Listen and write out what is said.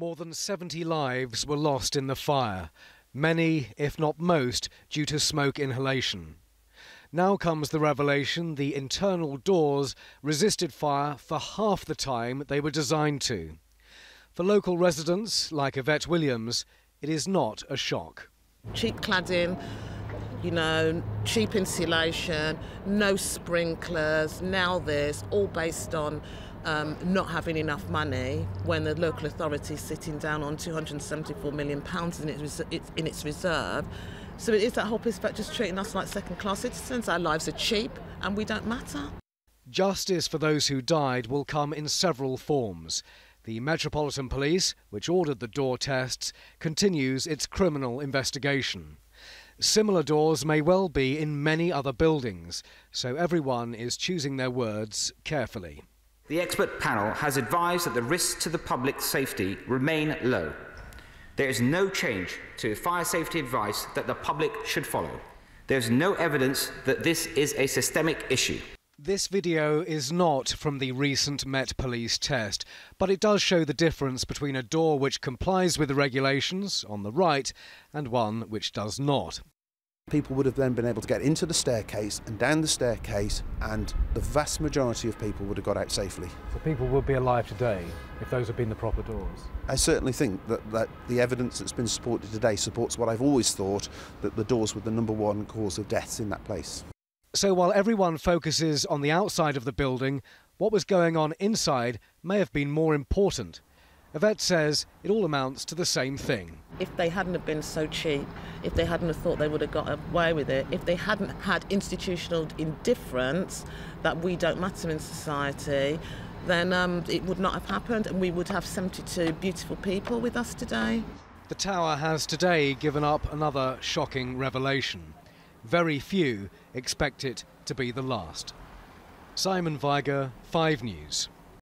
More than 70 lives were lost in the fire, many, if not most, due to smoke inhalation. Now comes the revelation the internal doors resisted fire for half the time they were designed to. For local residents, like Yvette Williams, it is not a shock. Cheap cladding, cheap insulation, no sprinklers, now this, all based on not having enough money when the local authority is sitting down on £274 million in its reserve. So it is that whole piece about just treating us like second-class citizens. Our lives are cheap and we don't matter. Justice for those who died will come in several forms. The Metropolitan Police, which ordered the door tests, continues its criminal investigation. Similar doors may well be in many other buildings, so everyone is choosing their words carefully. The expert panel has advised that the risks to the public's safety remain low. There is no change to fire safety advice that the public should follow. There is no evidence that this is a systemic issue. This video is not from the recent Met Police test, but it does show the difference between a door which complies with the regulations on the right and one which does not. People would have then been able to get into the staircase and down the staircase, and the vast majority of people would have got out safely. So people would be alive today if those had been the proper doors? I certainly think that the evidence that's been supported today supports what I've always thought, that the doors were the #1 cause of deaths in that place. So while everyone focuses on the outside of the building, what was going on inside may have been more important. Yvette says it all amounts to the same thing. If they hadn't have been so cheap, if they hadn't have thought they would have got away with it, if they hadn't had institutional indifference that we don't matter in society, then it would not have happened and we would have 72 beautiful people with us today. The tower has today given up another shocking revelation. Very few expect it to be the last. Simon Viger, 5 News.